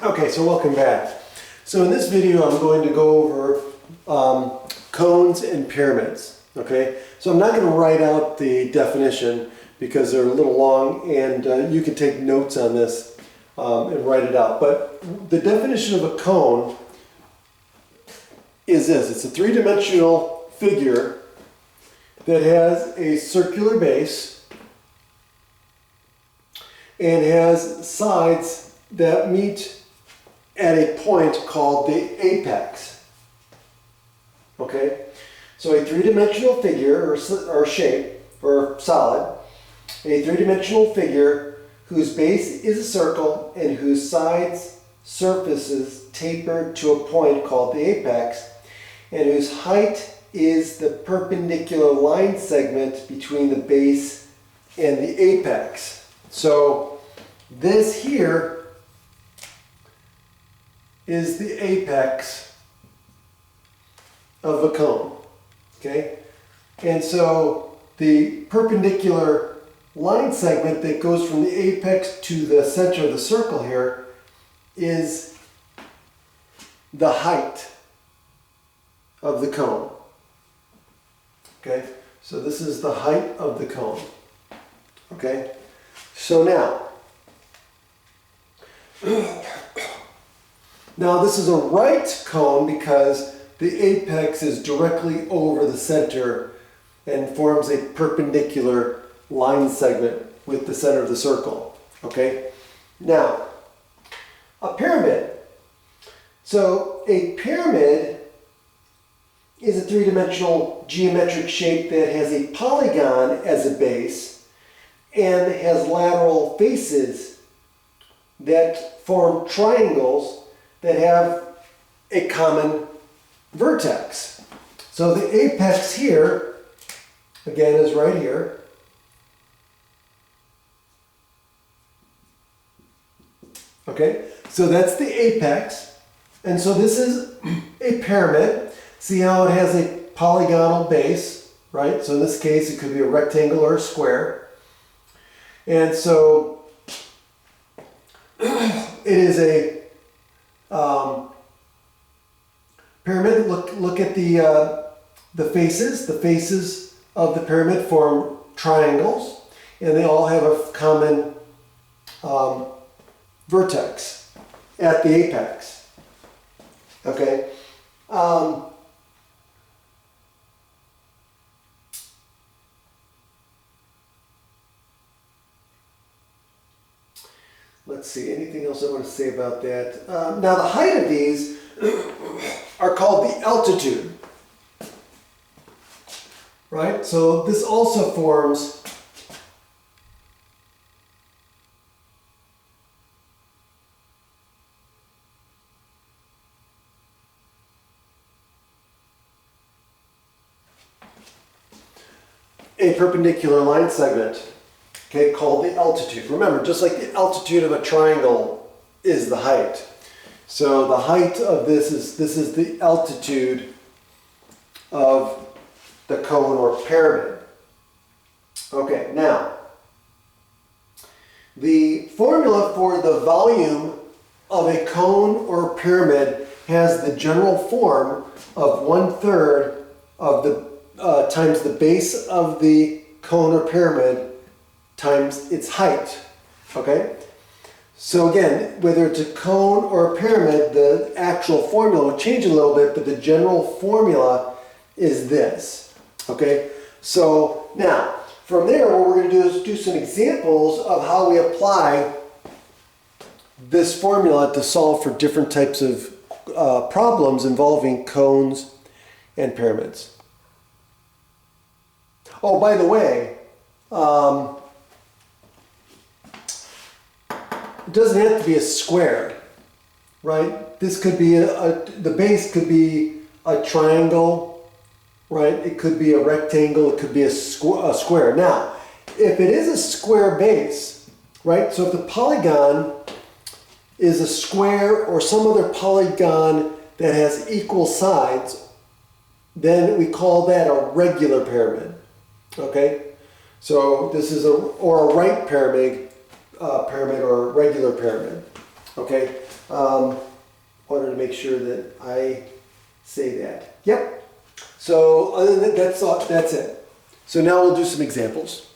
Okay, so welcome back. So in this video I'm going to go over cones and pyramids. Okay, so I'm not going to write out the definition because they're a little long, and you can take notes on this and write it out. But the definition of a cone is this: it's a three-dimensional figure that has a circular base and has sides that meet at a point called the apex. Okay, so a three-dimensional figure or shape or solid, a three-dimensional figure whose base is a circle and whose sides surfaces taper to a point called the apex, and whose height is the perpendicular line segment between the base and the apex. So this here is the apex of a cone, okay? And so the perpendicular line segment that goes from the apex to the center of the circle here is the height of the cone, okay? So this is the height of the cone, okay? So now this is a right cone because the apex is directly over the center and forms a perpendicular line segment with the center of the circle. Okay? Now, a pyramid. So a pyramid is a three-dimensional geometric shape that has a polygon as a base and has lateral faces that form triangles that have a common vertex. So the apex here, again, is right here. Okay, so that's the apex. And so this is a pyramid. See how it has a polygonal base, right? So in this case, it could be a rectangle or a square. And so it is a pyramid. Look at the faces. The faces of the pyramid form triangles, and they all have a common vertex at the apex. Okay. Let's see, anything else I want to say about that? Now the height of these are called the altitude, right? So this also forms a perpendicular line segment, okay, called the altitude. Remember, just like the altitude of a triangle is the height. So the height of this is the altitude of the cone or pyramid. Okay, now the formula for the volume of a cone or pyramid has the general form of 1/3 of the times the base of the cone or pyramid times its height. Okay? So again, whether it's a cone or a pyramid, the actual formula will change a little bit, but the general formula is this. Okay? So now, from there, what we're going to do is do some examples of how we apply this formula to solve for different types of problems involving cones and pyramids. Oh, by the way, it doesn't have to be a square, right? This could be the base could be a triangle, right? It could be a rectangle. It could be a square. Now, if it is a square base, right? So if the polygon is a square or some other polygon that has equal sides, then we call that a regular pyramid. Okay, so this is a right pyramid, or a regular pyramid. Okay, wanted to make sure that I say that. Yep. So other than that, that's it. So now we'll do some examples.